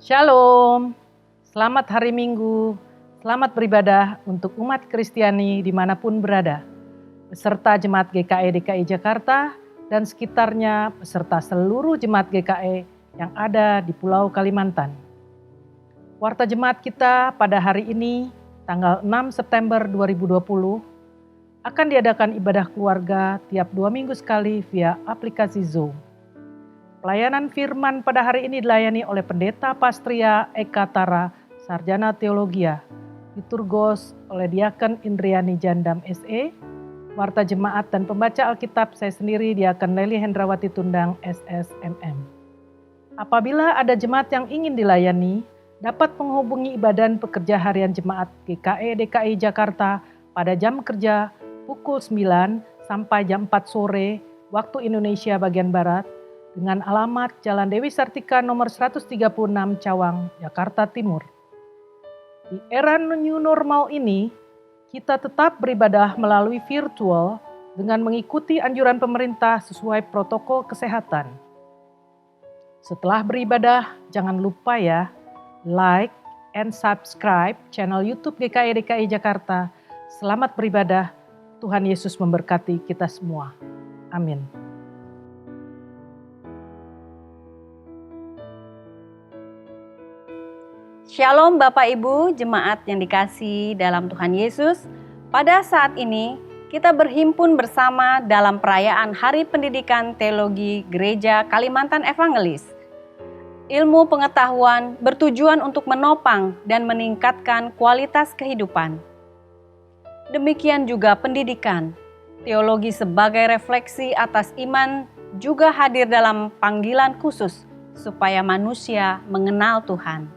Shalom, selamat hari Minggu, selamat beribadah untuk umat Kristiani dimanapun berada, beserta Jemaat GKI DKI Jakarta dan sekitarnya, beserta seluruh Jemaat GKI yang ada di Pulau Kalimantan. Warta Jemaat kita pada hari ini, tanggal 6 September 2020, akan diadakan ibadah keluarga tiap 2 minggu sekali via aplikasi Zoom. Pelayanan firman pada hari ini dilayani oleh Pendeta Pastria Eka Tara, Sarjana Teologia, liturgos oleh Diaken Indriani Jandam SE, warta jemaat dan pembaca Alkitab saya sendiri Diaken Leli Hendrawati Tundang SSMM. Apabila ada jemaat yang ingin dilayani, dapat menghubungi Badan Pekerja Harian Jemaat GKI DKI Jakarta pada jam kerja pukul 9 sampai jam 4 sore waktu Indonesia bagian Barat, dengan alamat Jalan Dewi Sartika nomor 136 Cawang, Jakarta Timur. Di era new normal ini, kita tetap beribadah melalui virtual dengan mengikuti anjuran pemerintah sesuai protokol kesehatan. Setelah beribadah, jangan lupa ya, like and subscribe channel YouTube GKI DKI Jakarta. Selamat beribadah, Tuhan Yesus memberkati kita semua. Amin. Shalom Bapak Ibu, jemaat yang dikasihi dalam Tuhan Yesus. Pada saat ini, kita berhimpun bersama dalam perayaan Hari Pendidikan Teologi Gereja Kalimantan Evangelis. Ilmu pengetahuan bertujuan untuk menopang dan meningkatkan kualitas kehidupan. Demikian juga pendidikan. Teologi sebagai refleksi atas iman juga hadir dalam panggilan khusus supaya manusia mengenal Tuhan.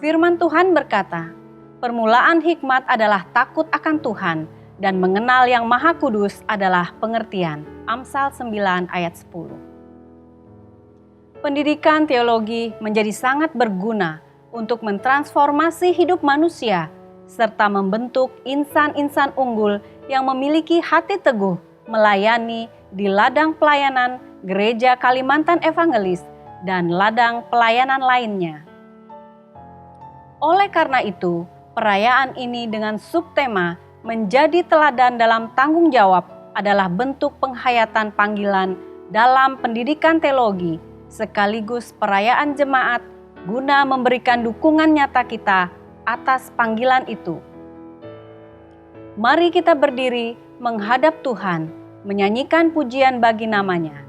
Firman Tuhan berkata, permulaan hikmat adalah takut akan Tuhan dan mengenal yang Maha Kudus adalah pengertian. Amsal 9 ayat 10. Pendidikan teologi menjadi sangat berguna untuk mentransformasi hidup manusia serta membentuk insan-insan unggul yang memiliki hati teguh melayani di ladang pelayanan Gereja Kalimantan Evangelis dan ladang pelayanan lainnya. Oleh karena itu, perayaan ini dengan subtema menjadi teladan dalam tanggung jawab adalah bentuk penghayatan panggilan dalam pendidikan teologi, sekaligus perayaan jemaat guna memberikan dukungan nyata kita atas panggilan itu. Mari kita berdiri menghadap Tuhan, menyanyikan pujian bagi namanya.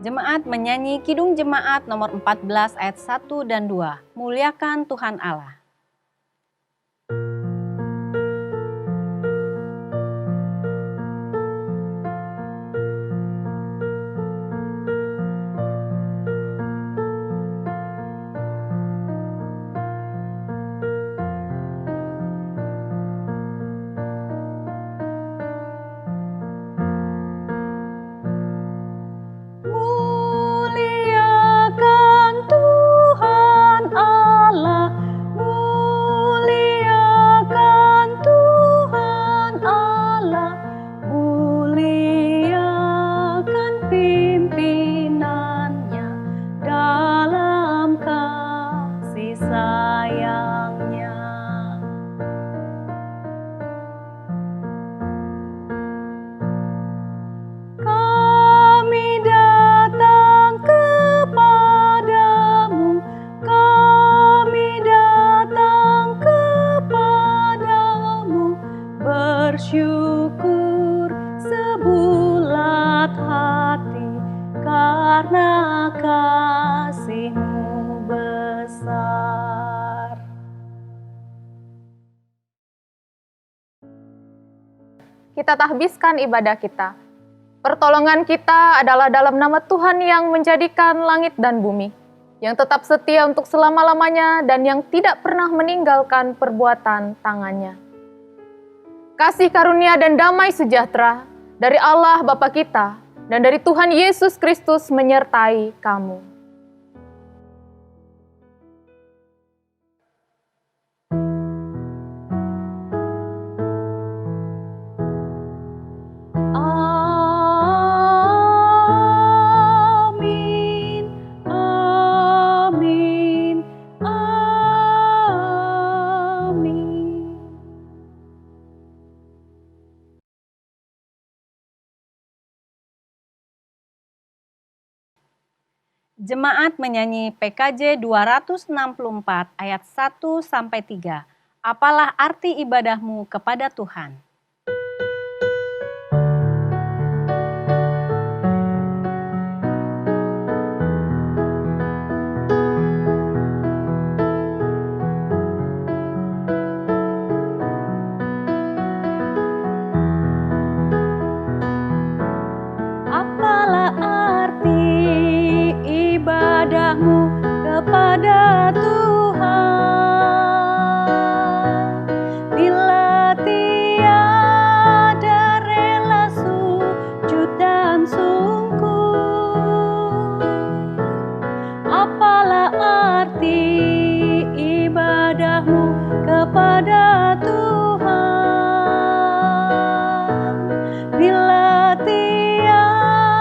Jemaat menyanyi Kidung Jemaat nomor 14 ayat 1 dan 2. Muliakan Tuhan Allah. Bersyukur sebulat hati karena kasih-Mu besar. Kita tahbiskan ibadah kita. Pertolongan kita adalah dalam nama Tuhan yang menjadikan langit dan bumi, yang tetap setia untuk selama-lamanya dan yang tidak pernah meninggalkan perbuatan tangannya. Kasih karunia dan damai sejahtera dari Allah Bapa kita dan dari Tuhan Yesus Kristus menyertai kamu. Ah Jemaat menyanyi PKJ 264 ayat 1-3. Apalah arti ibadahmu kepada Tuhan? Apalah arti ibadahmu kepada Tuhan, bila tiada rela sujud dan sungguh? Apalah arti ibadahmu kepada Tuhan, bila tiada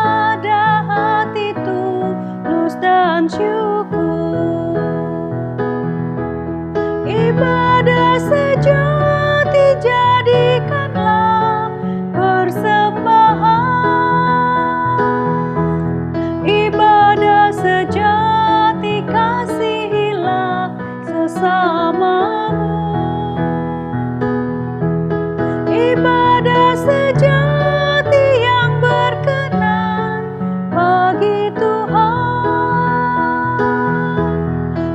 hati tulus dan syukur? Ibadah sejati jadikanlah persembahan, ibadah sejati kasihilah sesamamu, ibadah sejati yang berkenan bagi Tuhan,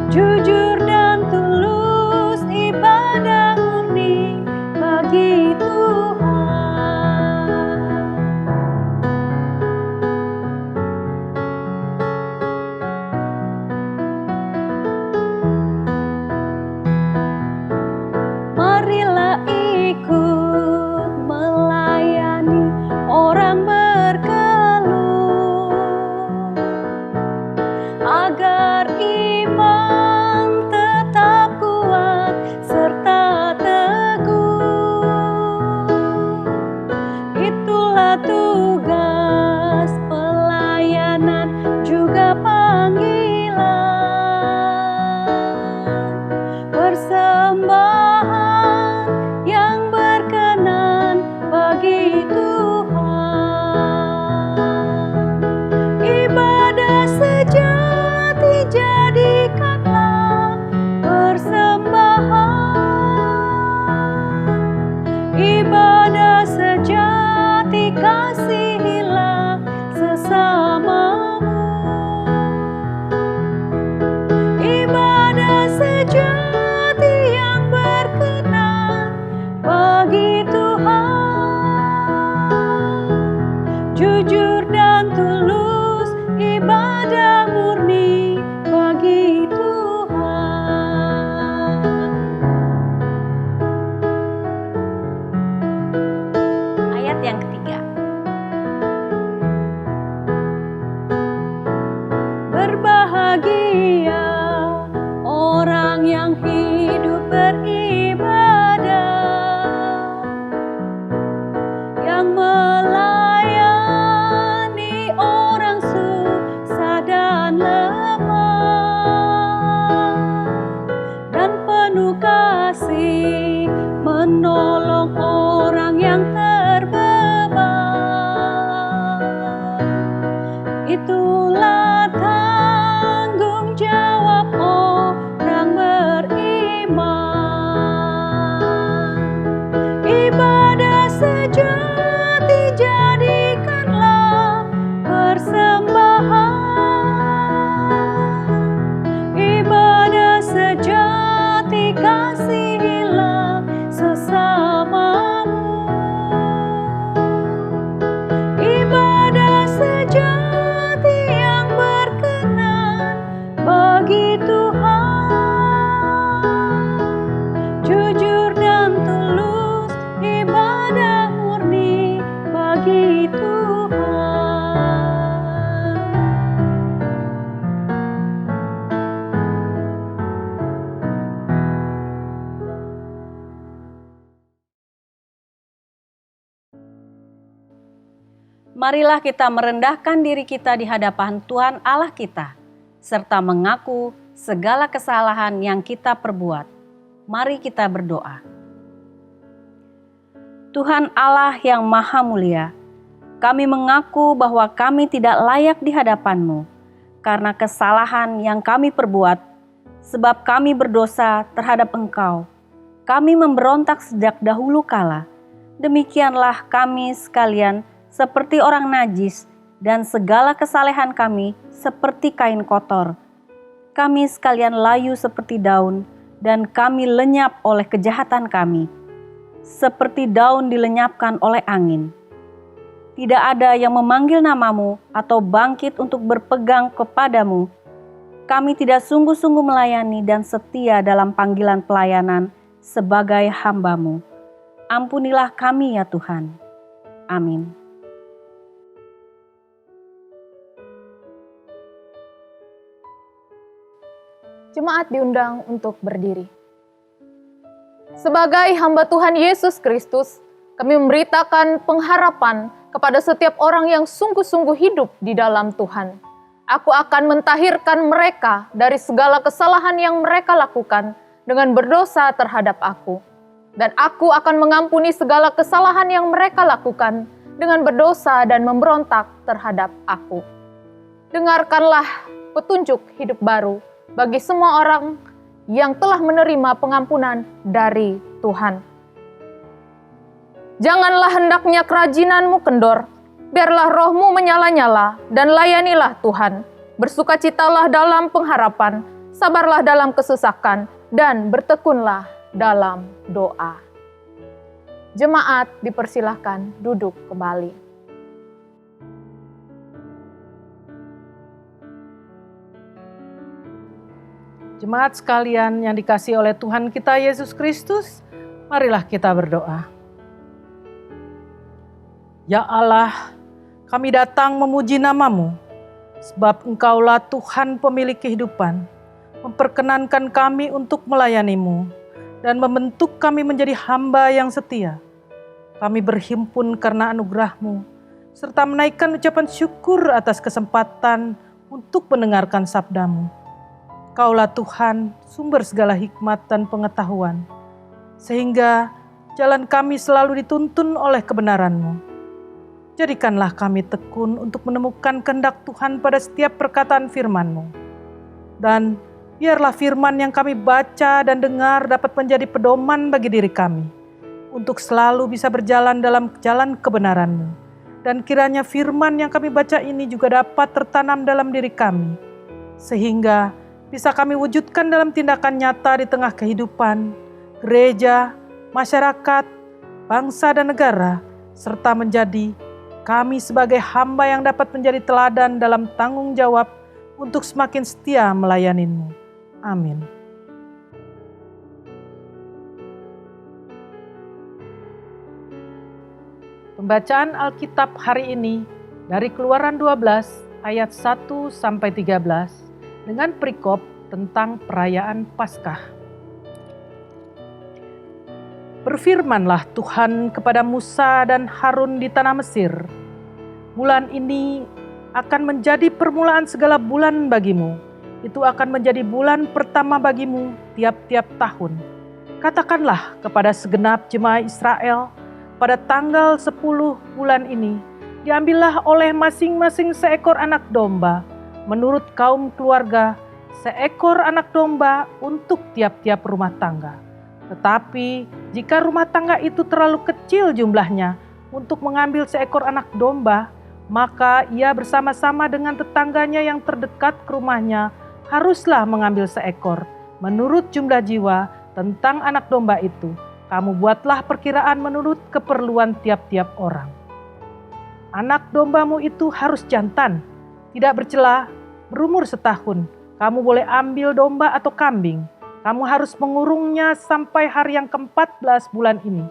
jujur dan tulus ibadah murni bagi Tuhan. Marilah ikut melayani orang berkeluh, agar iman tetap kuat serta teguh. Itulah tugas pelayanan juga panggilan, persembahan yang berkenan bagi Tuhan. Ibadah sejati jadikanlah persembahan, ibadah sejati kasihilah sesamamu, ibadah sejati yang berkenan bagi Tuhan, jujur dan tulus ibadah murni bagi Tuhan. Ayat yang ketiga. Berbahagia orang yang hidup beribadah, yang melayani orang susah dan lemah, dan penuh kasih menolong orang yang terbeban. Itulah tanggung jawab orang beriman. Ibadah sejati jadikanlah persembahan, ibadah sejati kasihilah sesamamu, ibadah sejati yang berkenan bagi Tuhan, jujur dan tulus ibadah murni bagi Tuhan. Marilah kita merendahkan diri kita di hadapan Tuhan Allah kita, serta mengaku segala kesalahan yang kita perbuat. Mari kita berdoa. Tuhan Allah yang Maha Mulia, kami mengaku bahwa kami tidak layak di hadapan-Mu. karena kesalahan yang kami perbuat, sebab kami berdosa terhadap Engkau. Kami memberontak sejak dahulu kala. Demikianlah kami sekalian seperti orang najis, dan segala kesalehan kami seperti kain kotor. Kami sekalian layu seperti daun, dan kami lenyap oleh kejahatan kami, seperti daun dilenyapkan oleh angin. Tidak ada yang memanggil namamu atau bangkit untuk berpegang kepadamu. Kami tidak sungguh-sungguh melayani dan setia dalam panggilan pelayanan sebagai hamba-Mu. Ampunilah kami ya Tuhan. Amin. Jemaat diundang untuk berdiri. Sebagai hamba Tuhan Yesus Kristus, kami memberitakan pengharapan kepada setiap orang yang sungguh-sungguh hidup di dalam Tuhan. Aku akan mentahirkan mereka dari segala kesalahan yang mereka lakukan dengan berdosa terhadap aku. Dan aku akan mengampuni segala kesalahan yang mereka lakukan dengan berdosa dan memberontak terhadap aku. Dengarkanlah petunjuk hidup baru bagi semua orang yang telah menerima pengampunan dari Tuhan. Janganlah hendaknya kerajinanmu kendor, biarlah rohmu menyala-nyala dan layanilah Tuhan. Bersukacitalah dalam pengharapan, sabarlah dalam kesesakan, dan bertekunlah dalam doa. Jemaat dipersilahkan duduk kembali. Jemaat sekalian yang dikasihi oleh Tuhan kita Yesus Kristus, marilah kita berdoa. Ya Allah, kami datang memuji nama-Mu, sebab Engkaulah Tuhan pemilik kehidupan, memperkenankan kami untuk melayani-Mu, dan membentuk kami menjadi hamba yang setia. Kami berhimpun karena anugerah-Mu, serta menaikkan ucapan syukur atas kesempatan untuk mendengarkan sabda-Mu. Kaulah Tuhan, sumber segala hikmat dan pengetahuan, sehingga jalan kami selalu dituntun oleh kebenaran-Mu. Jadikanlah kami tekun untuk menemukan kehendak Tuhan pada setiap perkataan firman-Mu. Dan biarlah firman yang kami baca dan dengar dapat menjadi pedoman bagi diri kami, untuk selalu bisa berjalan dalam jalan kebenaran-Mu. Dan kiranya firman yang kami baca ini juga dapat tertanam dalam diri kami, sehingga bisa kami wujudkan dalam tindakan nyata di tengah kehidupan, gereja, masyarakat, bangsa dan negara, serta menjadi kami sebagai hamba yang dapat menjadi teladan dalam tanggung jawab untuk semakin setia melayani-Mu. Amin. Pembacaan Alkitab hari ini dari Keluaran 12 ayat 1 sampai 13 dengan perikop tentang perayaan Paskah. Berfirmanlah Tuhan kepada Musa dan Harun di tanah Mesir, bulan ini akan menjadi permulaan segala bulan bagimu. Itu akan menjadi bulan pertama bagimu tiap-tiap tahun. Katakanlah kepada segenap jemaah Israel, pada tanggal 10 bulan ini, diambillah oleh masing-masing seekor anak domba, menurut kaum keluarga, seekor anak domba untuk tiap-tiap rumah tangga. Tetapi jika rumah tangga itu terlalu kecil jumlahnya untuk mengambil seekor anak domba, maka ia bersama-sama dengan tetangganya yang terdekat ke rumahnya haruslah mengambil seekor. Menurut jumlah jiwa tentang anak domba itu, kamu buatlah perkiraan menurut keperluan tiap-tiap orang. Anak dombamu itu harus jantan, tidak bercela, berumur setahun. Kamu boleh ambil domba atau kambing. Kamu harus mengurungnya sampai hari yang ke-14 bulan ini.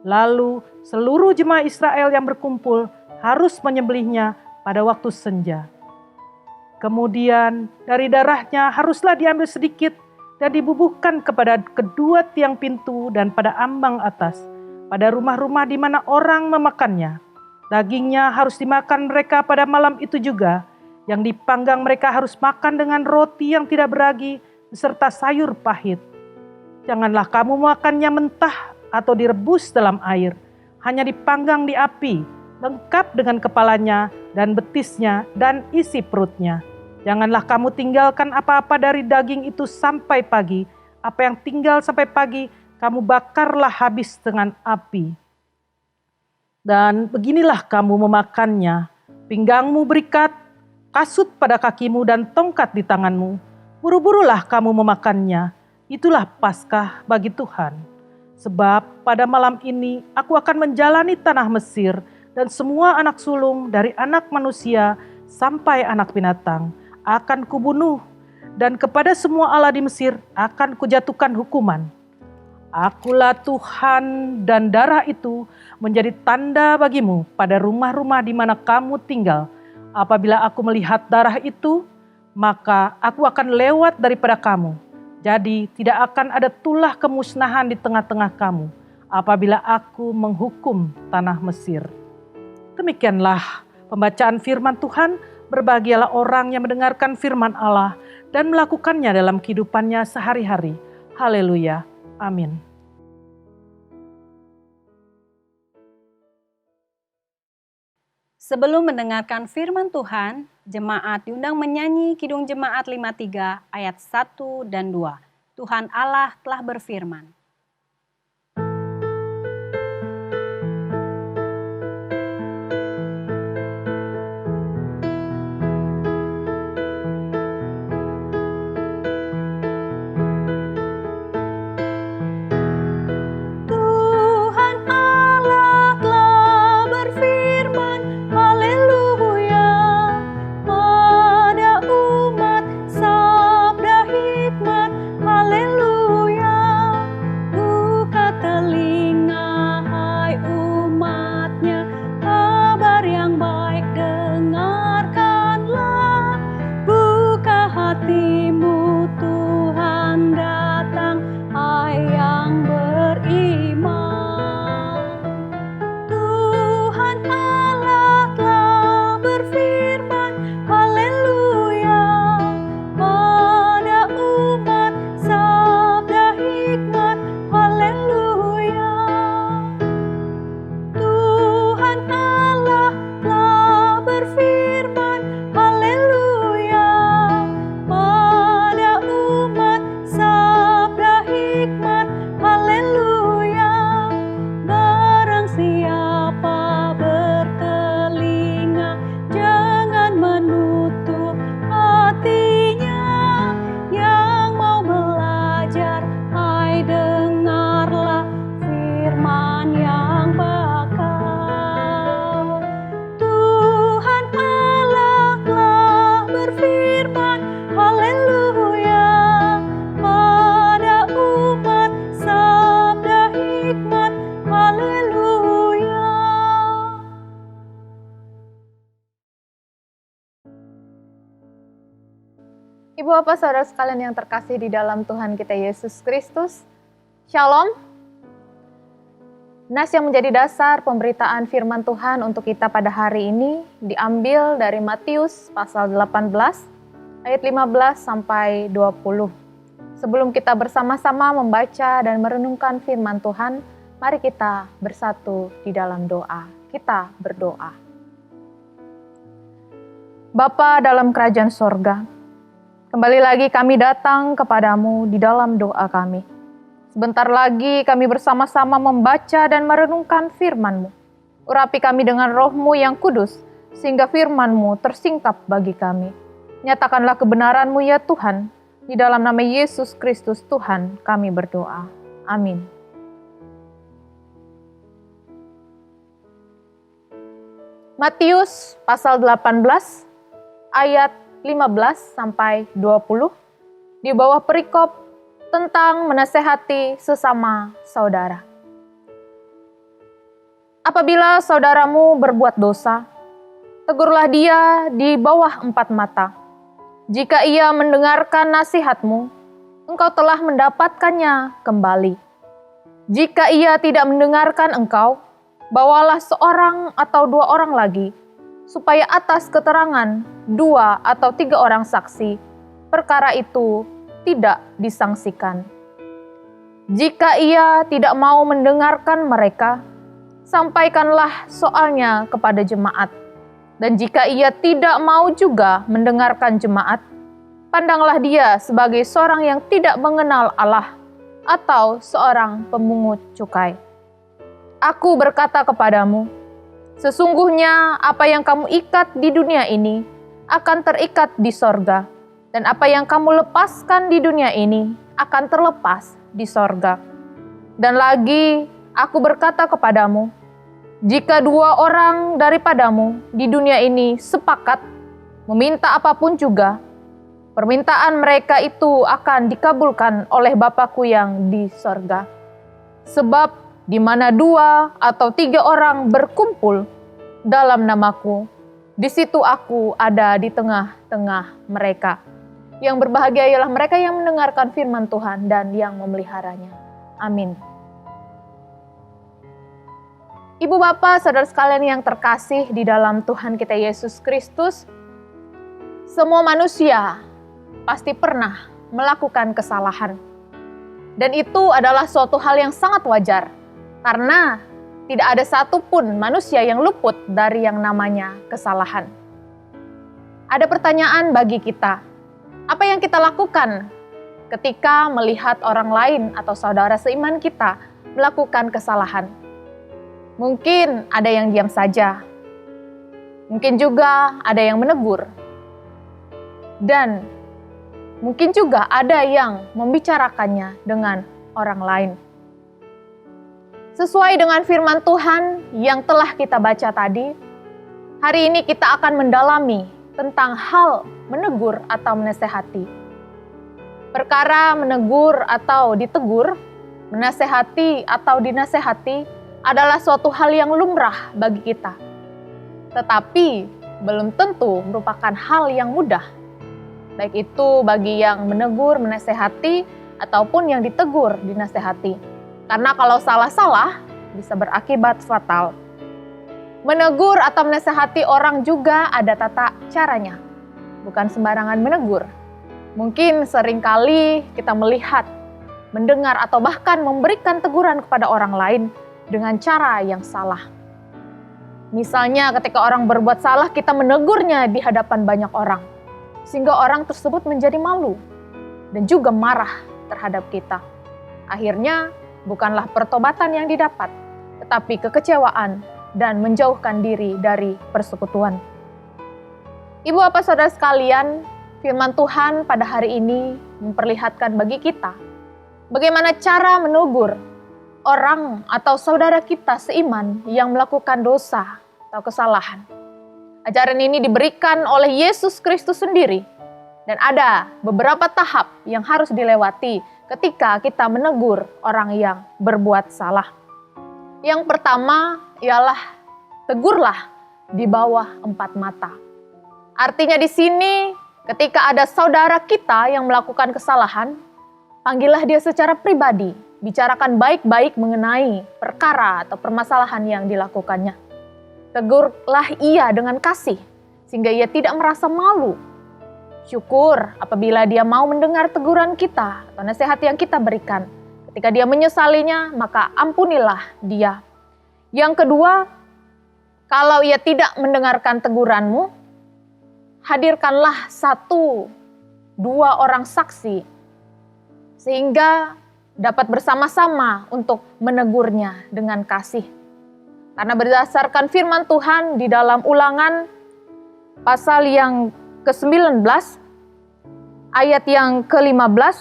Lalu seluruh jemaah Israel yang berkumpul harus menyembelihnya pada waktu senja. Kemudian dari darahnya haruslah diambil sedikit dan dibubuhkan kepada kedua tiang pintu dan pada ambang atas, pada rumah-rumah di mana orang memakannya. Dagingnya harus dimakan mereka pada malam itu juga. Yang dipanggang mereka harus makan dengan roti yang tidak beragi beserta sayur pahit. Janganlah kamu makannya mentah atau direbus dalam air, hanya dipanggang di api, lengkap dengan kepalanya dan betisnya dan isi perutnya. Janganlah kamu tinggalkan apa-apa dari daging itu sampai pagi. Apa yang tinggal sampai pagi, kamu bakarlah habis dengan api. Dan beginilah kamu memakannya, pinggangmu berikat, kasut pada kakimu dan tongkat di tanganmu. Buru-burulah kamu memakannya, itulah Paskah bagi Tuhan. Sebab pada malam ini aku akan menjalani tanah Mesir dan semua anak sulung dari anak manusia sampai anak binatang akan kubunuh, dan kepada semua Allah di Mesir akan kujatuhkan hukuman. Akulah Tuhan, dan darah itu menjadi tanda bagimu pada rumah-rumah di mana kamu tinggal. Apabila aku melihat darah itu, maka aku akan lewat daripada kamu. Jadi tidak akan ada tulah kemusnahan di tengah-tengah kamu apabila aku menghukum tanah Mesir. Demikianlah pembacaan firman Tuhan. Berbahagialah orang yang mendengarkan firman Allah dan melakukannya dalam kehidupannya sehari-hari. Haleluya. Amin. Sebelum mendengarkan firman Tuhan, jemaat diundang menyanyi Kidung Jemaat 53 ayat 1 dan 2. Tuhan Allah telah berfirman. Ibu bapak saudara sekalian yang terkasih di dalam Tuhan kita Yesus Kristus, Shalom. Nas yang menjadi dasar pemberitaan firman Tuhan untuk kita pada hari ini diambil dari Matius pasal 18 ayat 15 sampai 20. Sebelum kita bersama-sama membaca dan merenungkan firman Tuhan, mari kita bersatu di dalam doa. Kita berdoa. Bapa dalam kerajaan sorga, kembali lagi kami datang kepadamu di dalam doa kami. Sebentar lagi kami bersama-sama membaca dan merenungkan firman-Mu. Urapi kami dengan Roh-Mu yang kudus, sehingga firman-Mu tersingkap bagi kami. Nyatakanlah kebenaran-Mu ya Tuhan, di dalam nama Yesus Kristus Tuhan kami berdoa. Amin. Matius pasal 18 ayat 15 sampai 20 di bawah perikop tentang menasehati sesama saudara. Apabila saudaramu berbuat dosa, tegurlah dia di bawah 4 mata. Jika ia mendengarkan nasihatmu, engkau telah mendapatkannya kembali. Jika ia tidak mendengarkan engkau, bawalah seorang atau 2 orang lagi, supaya atas keterangan 2 atau 3 orang saksi, perkara itu tidak disangsikan. Jika ia tidak mau mendengarkan mereka, sampaikanlah soalnya kepada jemaat. Dan jika ia tidak mau juga mendengarkan jemaat, pandanglah dia sebagai seorang yang tidak mengenal Allah atau seorang pemungut cukai. Aku berkata kepadamu, sesungguhnya apa yang kamu ikat di dunia ini akan terikat di sorga, dan apa yang kamu lepaskan di dunia ini akan terlepas di sorga. Dan lagi, aku berkata kepadamu, jika 2 orang daripadamu di dunia ini sepakat meminta apapun juga, permintaan mereka itu akan dikabulkan oleh Bapa-Ku yang di sorga. Sebab di mana 2 atau 3 orang berkumpul dalam nama-Ku, di situ Aku ada di tengah-tengah mereka. Yang berbahagia ialah mereka yang mendengarkan firman Tuhan dan yang memeliharanya. Amin. Ibu bapak, saudara sekalian yang terkasih di dalam Tuhan kita Yesus Kristus, semua manusia pasti pernah melakukan kesalahan. Dan itu adalah suatu hal yang sangat wajar, karena tidak ada satupun manusia yang luput dari yang namanya kesalahan. Ada pertanyaan bagi kita, apa yang kita lakukan ketika melihat orang lain atau saudara seiman kita melakukan kesalahan? Mungkin ada yang diam saja, mungkin juga ada yang menegur, dan mungkin juga ada yang membicarakannya dengan orang lain. Sesuai dengan firman Tuhan yang telah kita baca tadi, hari ini kita akan mendalami tentang hal menegur atau menasehati. Perkara menegur atau ditegur, menasehati atau dinasehati adalah suatu hal yang lumrah bagi kita. Tetapi belum tentu merupakan hal yang mudah. Baik itu bagi yang menegur, menasehati, ataupun yang ditegur, dinasehati. Karena kalau salah-salah bisa berakibat fatal. Menegur atau menasehati orang juga ada tata caranya. Bukan sembarangan menegur. Mungkin seringkali kita melihat, mendengar, atau bahkan memberikan teguran kepada orang lain dengan cara yang salah. Misalnya ketika orang berbuat salah, kita menegurnya di hadapan banyak orang, sehingga orang tersebut menjadi malu dan juga marah terhadap kita. Akhirnya bukanlah pertobatan yang didapat, tetapi kekecewaan dan menjauhkan diri dari persekutuan. Ibu bapak saudara sekalian, firman Tuhan pada hari ini memperlihatkan bagi kita bagaimana cara menegur orang atau saudara kita seiman yang melakukan dosa atau kesalahan. Ajaran ini diberikan oleh Yesus Kristus sendiri, dan ada beberapa tahap yang harus dilewati ketika kita menegur orang yang berbuat salah. Yang pertama ialah tegurlah di bawah 4 mata. Artinya di sini ketika ada saudara kita yang melakukan kesalahan, panggillah dia secara pribadi, bicarakan baik-baik mengenai perkara atau permasalahan yang dilakukannya. Tegurlah ia dengan kasih, sehingga ia tidak merasa malu. Syukur apabila dia mau mendengar teguran kita atau nasihat yang kita berikan. Ketika dia menyesalinya, maka ampunilah dia. Yang kedua, kalau ia tidak mendengarkan teguranmu, hadirkanlah 1-2 orang saksi, sehingga dapat bersama-sama untuk menegurnya dengan kasih. Karena berdasarkan firman Tuhan di dalam Ulangan pasal yang ke-19, ayat yang ke-15,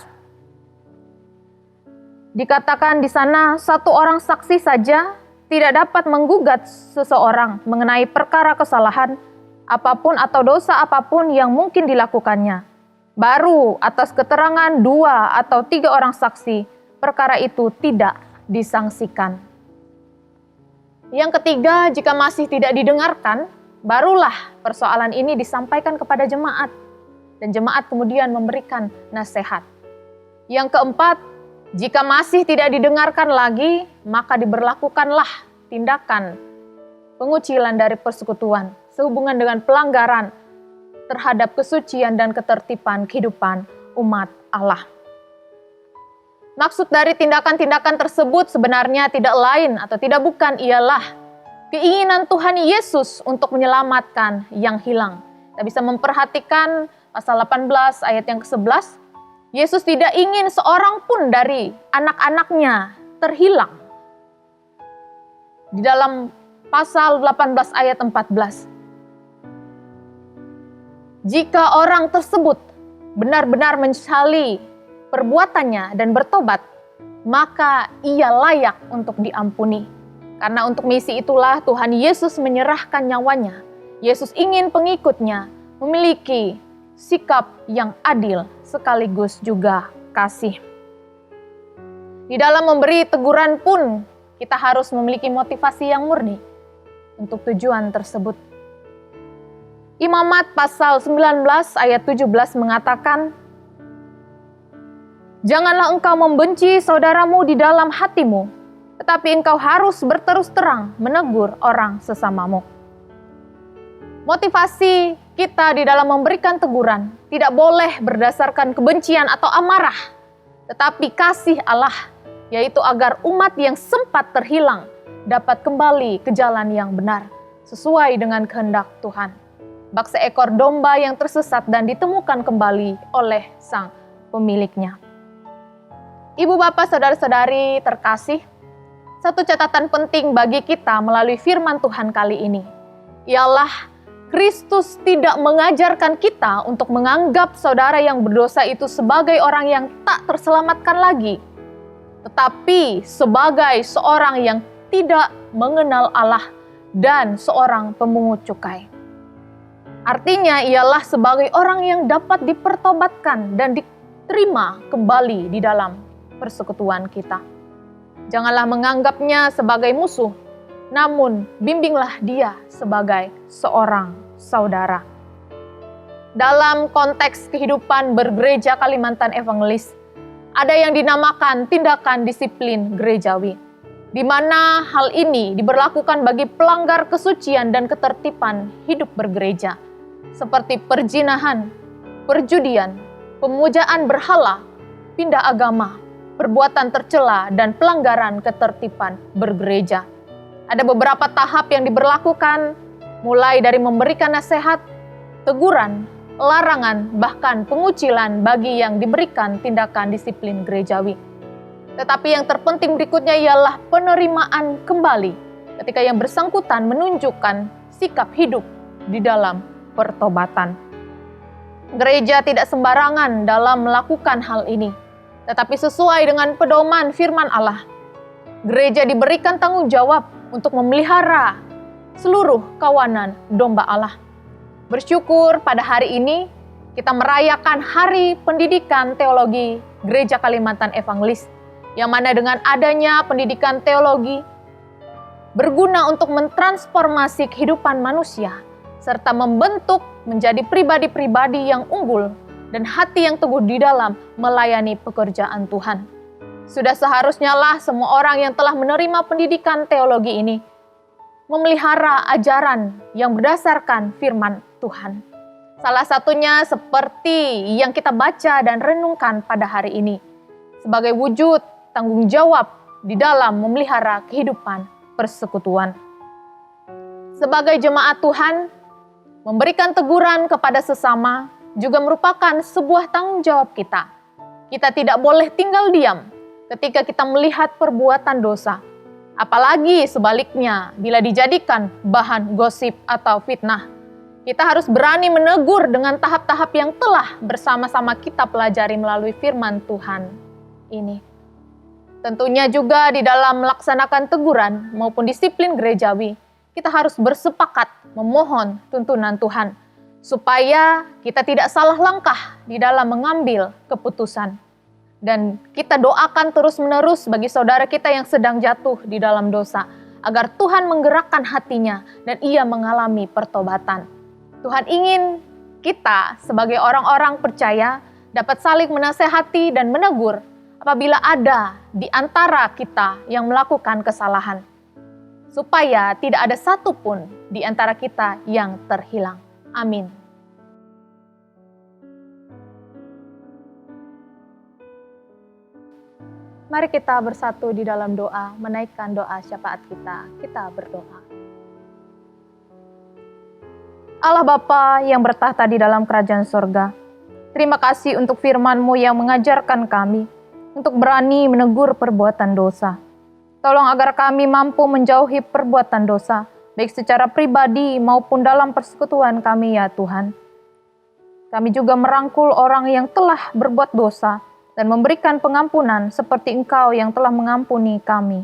dikatakan di sana 1 orang saksi saja tidak dapat menggugat seseorang mengenai perkara kesalahan apapun atau dosa apapun yang mungkin dilakukannya. Baru atas keterangan 2 atau 3 orang saksi, perkara itu tidak disangsikan. Yang ketiga, jika masih tidak didengarkan, barulah persoalan ini disampaikan kepada jemaat, dan jemaat kemudian memberikan nasihat. Yang keempat, jika masih tidak didengarkan lagi, maka diberlakukanlah tindakan pengucilan dari persekutuan sehubungan dengan pelanggaran terhadap kesucian dan ketertiban kehidupan umat Allah. Maksud dari tindakan-tindakan tersebut sebenarnya tidak lain atau tidak bukan ialah keinginan Tuhan Yesus untuk menyelamatkan yang hilang. Kita bisa memperhatikan pasal 18 ayat yang ke-11. Yesus tidak ingin seorang pun dari anak-anaknya terhilang. Di dalam pasal 18 ayat 14. Jika orang tersebut benar-benar menyesali perbuatannya dan bertobat, maka ia layak untuk diampuni. Karena untuk misi itulah Tuhan Yesus menyerahkan nyawanya. Yesus ingin pengikutnya memiliki sikap yang adil sekaligus juga kasih. Di dalam memberi teguran pun kita harus memiliki motivasi yang murni untuk tujuan tersebut. Imamat pasal 19 ayat 17 mengatakan, "Janganlah engkau membenci saudaramu di dalam hatimu, tetapi engkau harus berterus terang menegur orang sesamamu." Motivasi kita di dalam memberikan teguran tidak boleh berdasarkan kebencian atau amarah, tetapi kasih Allah, yaitu agar umat yang sempat terhilang dapat kembali ke jalan yang benar, sesuai dengan kehendak Tuhan. Bak seekor domba yang tersesat dan ditemukan kembali oleh sang pemiliknya. Ibu bapak saudara-saudari terkasih, satu catatan penting bagi kita melalui firman Tuhan kali ini, ialah Kristus tidak mengajarkan kita untuk menganggap saudara yang berdosa itu sebagai orang yang tak terselamatkan lagi, tetapi sebagai seorang yang tidak mengenal Allah dan seorang pemungut cukai. Artinya ialah sebagai orang yang dapat dipertobatkan dan diterima kembali di dalam persekutuan kita. Janganlah menganggapnya sebagai musuh, namun bimbinglah dia sebagai seorang saudara. Dalam konteks kehidupan bergereja Kalimantan Evangelis, ada yang dinamakan tindakan disiplin gerejawi, di mana hal ini diberlakukan bagi pelanggar kesucian dan ketertiban hidup bergereja, seperti perzinahan, perjudian, pemujaan berhala, pindah agama, perbuatan tercela, dan pelanggaran ketertiban bergereja. Ada beberapa tahap yang diberlakukan, mulai dari memberikan nasihat, teguran, larangan, bahkan pengucilan bagi yang diberikan tindakan disiplin gerejawi. Tetapi yang terpenting berikutnya ialah penerimaan kembali ketika yang bersangkutan menunjukkan sikap hidup di dalam pertobatan. Gereja tidak sembarangan dalam melakukan hal ini, tetapi sesuai dengan pedoman firman Allah. Gereja diberikan tanggung jawab untuk memelihara seluruh kawanan domba Allah. Bersyukur pada hari ini kita merayakan Hari Pendidikan Teologi Gereja Kalimantan Evangelis, yang mana dengan adanya pendidikan teologi berguna untuk mentransformasi kehidupan manusia, serta membentuk menjadi pribadi-pribadi yang unggul dan hati yang teguh di dalam melayani pekerjaan Tuhan. Sudah seharusnya lah semua orang yang telah menerima pendidikan teologi ini memelihara ajaran yang berdasarkan firman Tuhan. Salah satunya seperti yang kita baca dan renungkan pada hari ini, sebagai wujud tanggung jawab di dalam memelihara kehidupan persekutuan. Sebagai jemaat Tuhan, memberikan teguran kepada sesama juga merupakan sebuah tanggung jawab kita. Kita tidak boleh tinggal diam ketika kita melihat perbuatan dosa, apalagi sebaliknya bila dijadikan bahan gosip atau fitnah. Kita harus berani menegur dengan tahap-tahap yang telah bersama-sama kita pelajari melalui firman Tuhan ini. Tentunya juga di dalam melaksanakan teguran maupun disiplin gerejawi, kita harus bersepakat memohon tuntunan Tuhan, supaya kita tidak salah langkah di dalam mengambil keputusan. Dan kita doakan terus-menerus bagi saudara kita yang sedang jatuh di dalam dosa, agar Tuhan menggerakkan hatinya dan ia mengalami pertobatan. Tuhan ingin kita sebagai orang-orang percaya dapat saling menasehati dan menegur apabila ada di antara kita yang melakukan kesalahan, supaya tidak ada satupun di antara kita yang terhilang. Amin. Mari kita bersatu di dalam doa, menaikkan doa syafaat kita. Kita berdoa. Allah Bapa yang bertahta di dalam kerajaan sorga, terima kasih untuk firman-Mu yang mengajarkan kami untuk berani menegur perbuatan dosa. Tolong agar kami mampu menjauhi perbuatan dosa, baik secara pribadi maupun dalam persekutuan kami ya Tuhan. Kami juga merangkul orang yang telah berbuat dosa dan memberikan pengampunan seperti Engkau yang telah mengampuni kami.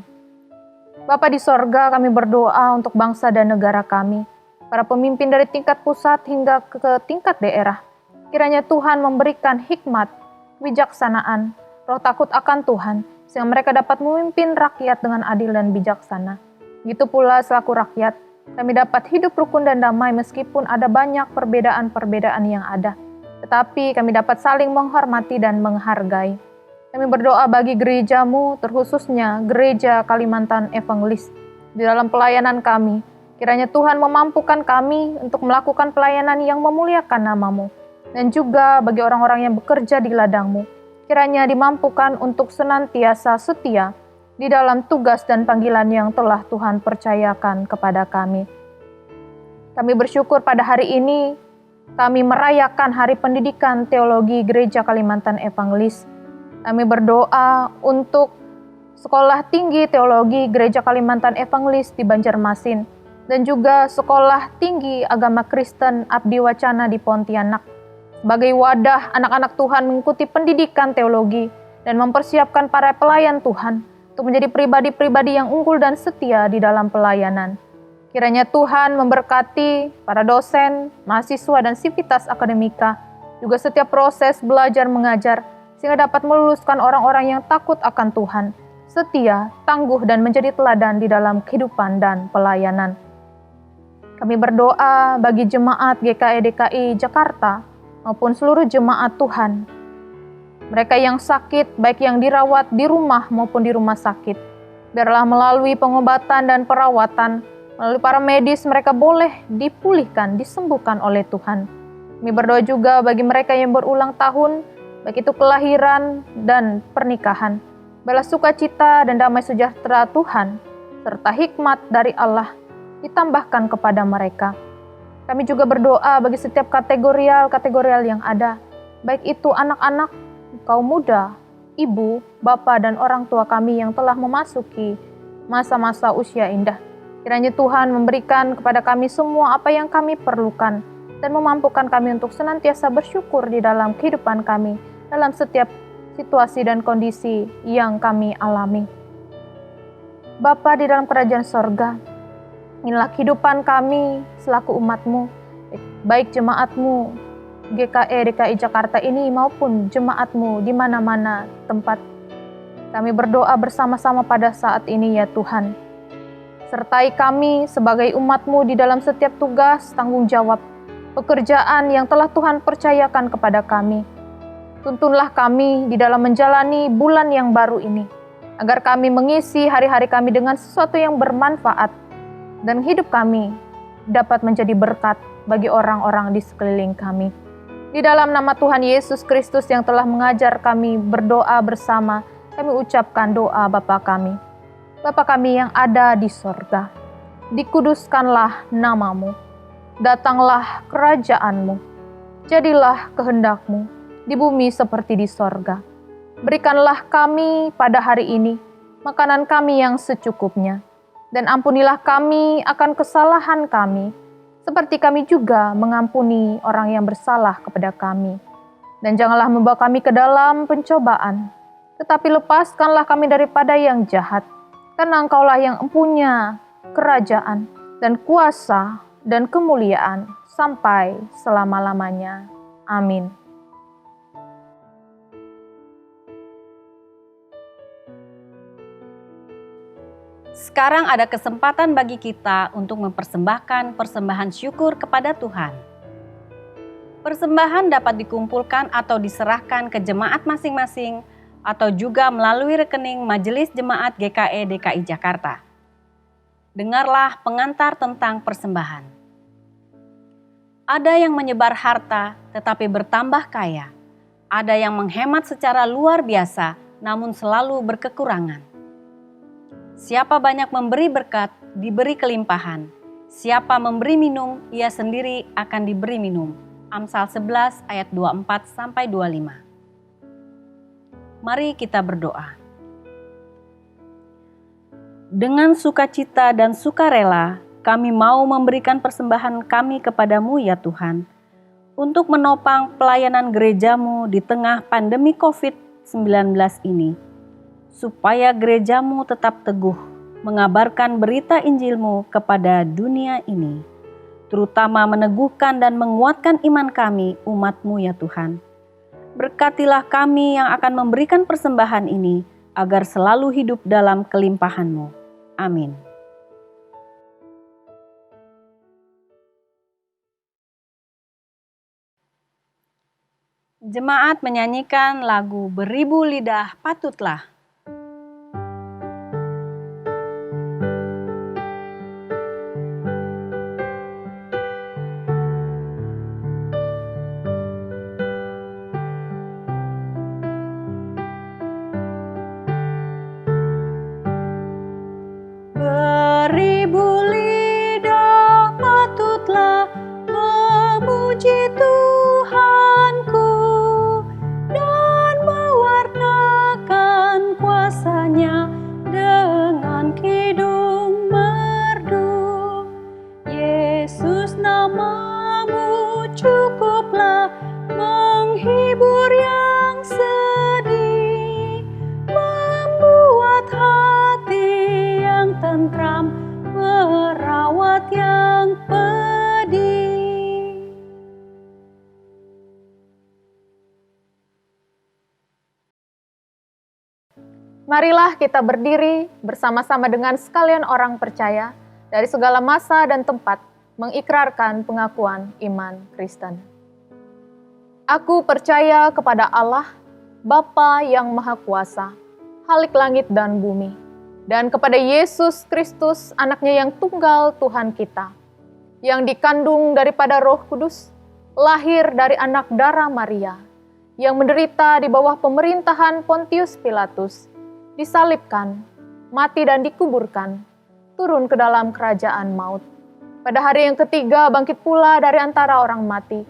Bapa di sorga, kami berdoa untuk bangsa dan negara kami, para pemimpin dari tingkat pusat hingga ke tingkat daerah. Kiranya Tuhan memberikan hikmat, kebijaksanaan, roh takut akan Tuhan, sehingga mereka dapat memimpin rakyat dengan adil dan bijaksana. Begitu pula selaku rakyat, kami dapat hidup rukun dan damai meskipun ada banyak perbedaan-perbedaan yang ada. Tetapi kami dapat saling menghormati dan menghargai. Kami berdoa bagi gereja-Mu, terkhususnya Gereja Kalimantan Evangelis. Di dalam pelayanan kami, kiranya Tuhan memampukan kami untuk melakukan pelayanan yang memuliakan nama-Mu. Dan juga bagi orang-orang yang bekerja di ladang-Mu, kiranya dimampukan untuk senantiasa setia di dalam tugas dan panggilan yang telah Tuhan percayakan kepada kami. Kami bersyukur pada hari ini, kami merayakan Hari Pendidikan Teologi Gereja Kalimantan Evangelis. Kami berdoa untuk Sekolah Tinggi Teologi Gereja Kalimantan Evangelis di Banjarmasin, dan juga Sekolah Tinggi Agama Kristen Abdi Wacana di Pontianak, sebagai wadah anak-anak Tuhan mengikuti pendidikan teologi dan mempersiapkan para pelayan Tuhan untuk menjadi pribadi-pribadi yang unggul dan setia di dalam pelayanan. Kiranya Tuhan memberkati para dosen, mahasiswa, dan sivitas akademika, juga setiap proses belajar mengajar, sehingga dapat meluluskan orang-orang yang takut akan Tuhan, setia, tangguh, dan menjadi teladan di dalam kehidupan dan pelayanan. Kami berdoa bagi jemaat GKI DKI Jakarta maupun seluruh jemaat Tuhan. Mereka yang sakit, baik yang dirawat di rumah maupun di rumah sakit, biarlah melalui pengobatan dan perawatan, melalui para medis mereka boleh dipulihkan, disembuhkan oleh Tuhan. Kami berdoa juga bagi mereka yang berulang tahun, baik itu kelahiran dan pernikahan. Biarlah sukacita dan damai sejahtera Tuhan, serta hikmat dari Allah ditambahkan kepada mereka. Kami juga berdoa bagi setiap kategorial yang ada, baik itu anak-anak, kaum muda, ibu, bapa, dan orang tua kami yang telah memasuki masa-masa usia indah. Kiranya Tuhan memberikan kepada kami semua apa yang kami perlukan dan memampukan kami untuk senantiasa bersyukur di dalam kehidupan kami, dalam setiap situasi dan kondisi yang kami alami. Bapa di dalam kerajaan sorga, inilah kehidupan kami selaku umat-Mu, baik jemaat-Mu GKI DKI Jakarta ini maupun jemaat-Mu di mana-mana tempat. Kami berdoa bersama-sama pada saat ini ya Tuhan. Sertai kami sebagai umat-Mu di dalam setiap tugas, tanggung jawab, pekerjaan yang telah Tuhan percayakan kepada kami. Tuntunlah kami di dalam menjalani bulan yang baru ini, agar kami mengisi hari-hari kami dengan sesuatu yang bermanfaat, dan hidup kami dapat menjadi berkat bagi orang-orang di sekeliling kami. Di dalam nama Tuhan Yesus Kristus yang telah mengajar kami berdoa bersama, kami ucapkan doa Bapa kami. Bapa kami yang ada di sorga, dikuduskanlah nama-Mu, datanglah kerajaan-Mu, jadilah kehendak-Mu di bumi seperti di sorga. Berikanlah kami pada hari ini makanan kami yang secukupnya, dan ampunilah kami akan kesalahan kami, seperti kami juga mengampuni orang yang bersalah kepada kami. Dan janganlah membawa kami ke dalam pencobaan, tetapi lepaskanlah kami daripada yang jahat, karena Engkaulah yang empunya kerajaan dan kuasa dan kemuliaan sampai selama-lamanya. Amin. Sekarang ada kesempatan bagi kita untuk mempersembahkan persembahan syukur kepada Tuhan. Persembahan dapat dikumpulkan atau diserahkan ke jemaat masing-masing atau juga melalui rekening Majelis Jemaat GKI DKI Jakarta. Dengarlah pengantar tentang persembahan. Ada yang menyebar harta tetapi bertambah kaya. Ada yang menghemat secara luar biasa namun selalu berkekurangan. Siapa banyak memberi berkat, diberi kelimpahan. Siapa memberi minum, ia sendiri akan diberi minum. Amsal 11 ayat 24-25. Mari kita berdoa. Dengan sukacita dan sukarela, kami mau memberikan persembahan kami kepadamu ya Tuhan, untuk menopang pelayanan gerejamu di tengah pandemi COVID-19 ini, supaya gerejamu tetap teguh mengabarkan berita Injil-Mu kepada dunia ini, terutama meneguhkan dan menguatkan iman kami, umat-Mu ya Tuhan. Berkatilah kami yang akan memberikan persembahan ini, agar selalu hidup dalam kelimpahan-Mu. Amin. Jemaat menyanyikan lagu Beribu Lidah Patutlah. Beribu lidah patutlah memuji Tuhanku dan mewartakan kuasa-Nya dengan kidung merdu. Yesus, nama-Mu cukuplah menghibur yang sedih, membuat hati yang tentram, merawat yang pedih. Marilah kita berdiri bersama-sama dengan sekalian orang percaya dari segala masa dan tempat mengikrarkan pengakuan iman Kristen. Aku percaya kepada Allah, Bapa yang Maha Kuasa, Khalik langit dan bumi, dan kepada Yesus Kristus, anaknya yang tunggal Tuhan kita, yang dikandung daripada Roh Kudus, lahir dari anak darah Maria, yang menderita di bawah pemerintahan Pontius Pilatus, disalibkan, mati dan dikuburkan, turun ke dalam kerajaan maut. Pada hari yang ketiga bangkit pula dari antara orang mati,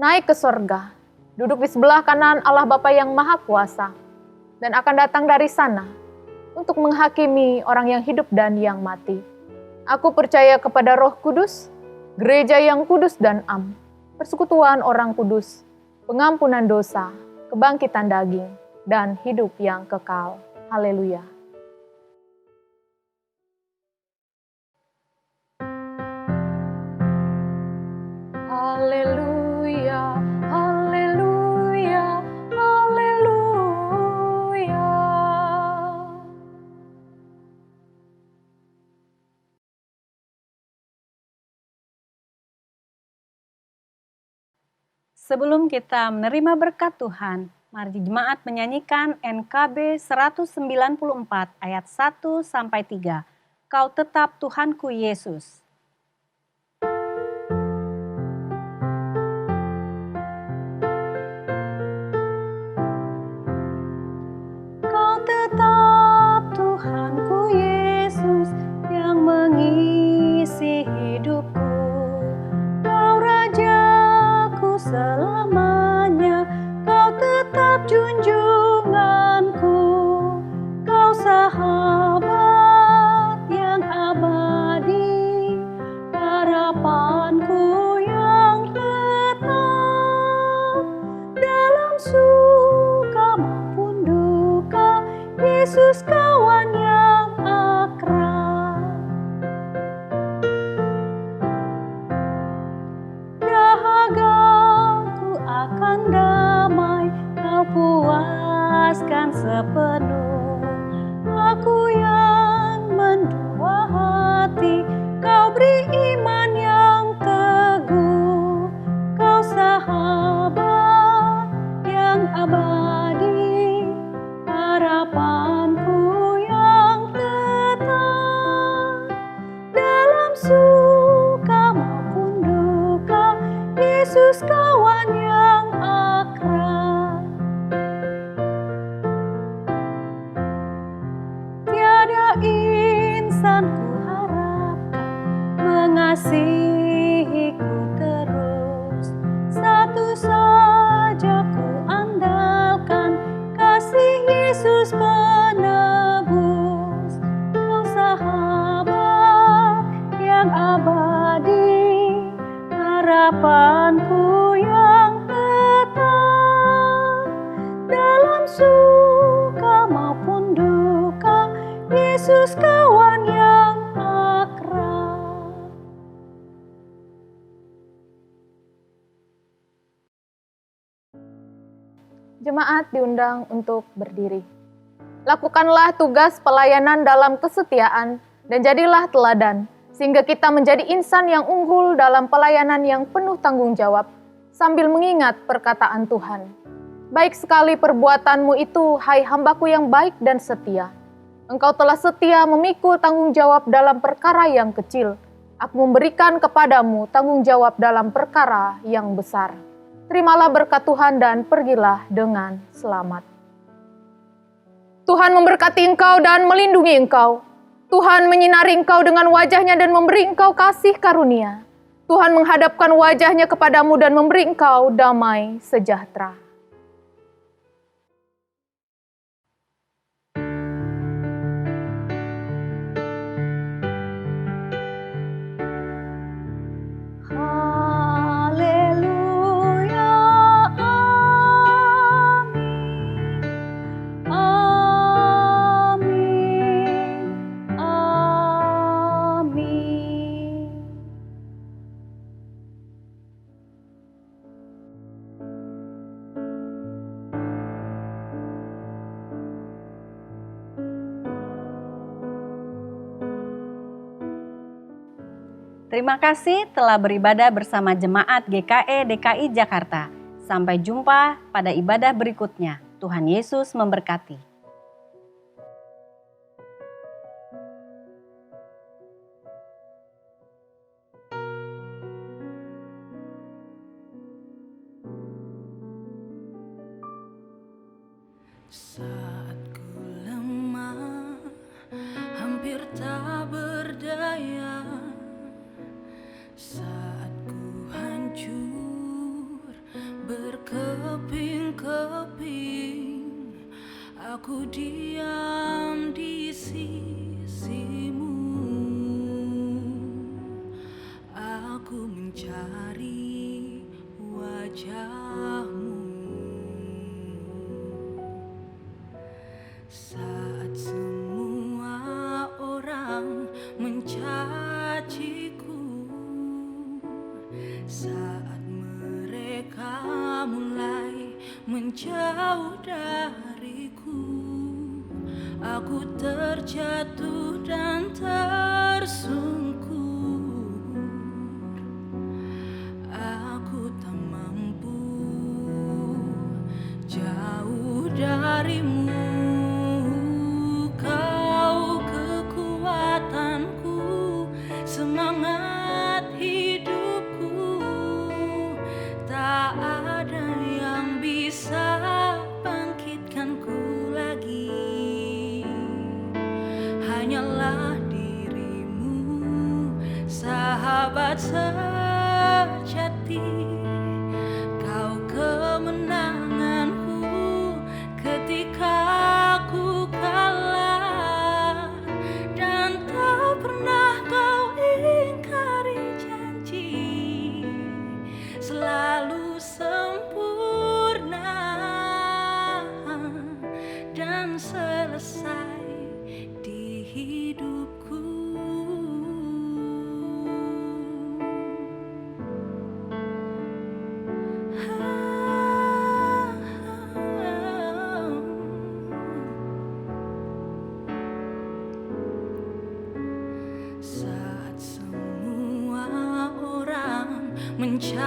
naik ke sorga, duduk di sebelah kanan Allah Bapa yang Maha Kuasa, dan akan datang dari sana untuk menghakimi orang yang hidup dan yang mati. Aku percaya kepada Roh Kudus, gereja yang kudus dan am, persekutuan orang kudus, pengampunan dosa, kebangkitan daging, dan hidup yang kekal. Haleluya. Haleluya, haleluya, haleluya. Sebelum kita menerima berkat Tuhan, mari jemaat menyanyikan NKB 194 ayat 1-3. Kau tetap Tuhanku Yesus. Kau tetap Tuhanku Yesus yang mengisi hidupku. Kau Rajaku selamanya, Kau tetap junjunganku. Kau sahabat yang abadi, harapanku yang tetap dalam suka maupun duka. Yesus kawan yang akrab. Dahagaku akan damai, Kau puaskan sepenuh. Aku yang mendua hati, Kau beri iman yang teguh. Kau sahabat yang abadi, harapanku yang tetap dalam suka maupun duka. Yesus kawan yang akrab. Tiada insan ku harapkan harapanku yang tetap dalam suka maupun duka, Yesus kawan yang akrab. Jemaat diundang untuk berdiri. Lakukanlah tugas pelayanan dalam kesetiaan dan jadilah teladan, sehingga kita menjadi insan yang unggul dalam pelayanan yang penuh tanggung jawab, sambil mengingat perkataan Tuhan. Baik sekali perbuatanmu itu, hai hambaku yang baik dan setia. Engkau telah setia memikul tanggung jawab dalam perkara yang kecil. Aku memberikan kepadamu tanggung jawab dalam perkara yang besar. Terimalah berkat Tuhan dan pergilah dengan selamat. Tuhan memberkati engkau dan melindungi engkau. Tuhan menyinari engkau dengan wajah-Nya dan memberi engkau kasih karunia. Tuhan menghadapkan wajah-Nya kepadamu dan memberi engkau damai sejahtera. Terima kasih telah beribadah bersama Jemaat GKE DKI Jakarta. Sampai jumpa pada ibadah berikutnya. Tuhan Yesus memberkati. Saat ku lemah, hampir tak berdaya, saat ku hancur berkeping-keping, aku diam di sisimu. Aku mencari wajahmu. Saat semua orang mencaciku, saat mereka mulai menjauh dariku, aku terjatuh dan tersungkur. Aku tak mampu jauh darimu. Kau kekuatanku, semangat hidupku. Tak ada yang bisa bangkitkanku lagi. Hanyalah dirimu, sahabat sejati. Kau kemenanganku ketika aku kalah, dan tak pernah kau ingkari janji, selalu sempurna dan selesai di hidupku. Saat semua orang mencaciku,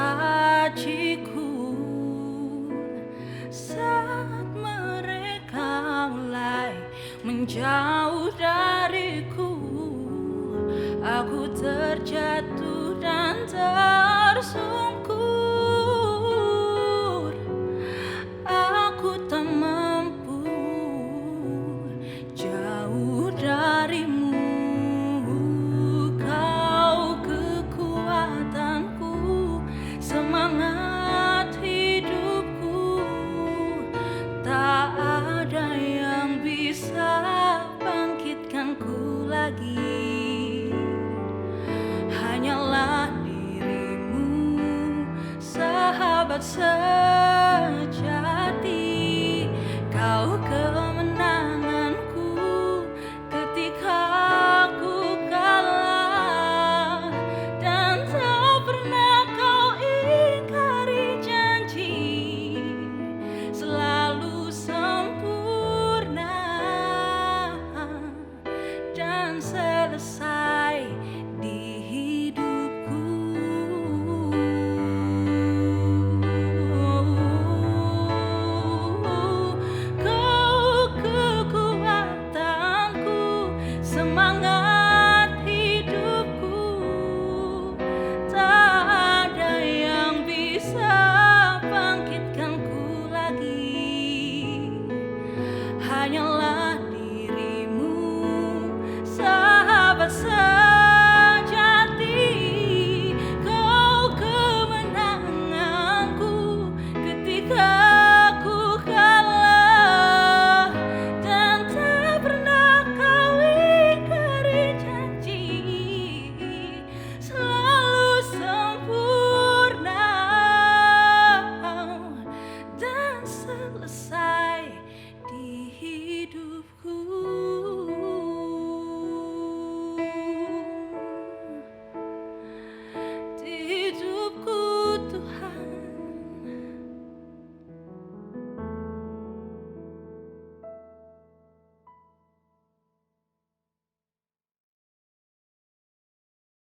saat mereka mulai menjauh dariku, aku terjatuh dan tersungkur. Aku tak mampu jauh darimu. Kau kekuatanku, semangat hidupku. Tak ada yang bisa bangkitkanku lagi. Hanyalah dirimu, sejati, Kau kemenanganku ketika ku kalah, dan tak pernah Kau ingkari janji, selalu sempurna dan selesai di hidupku. Kau kekuatanku, semangat hidupku, tak ada yang bisa bangkitkanku lagi, hanyalah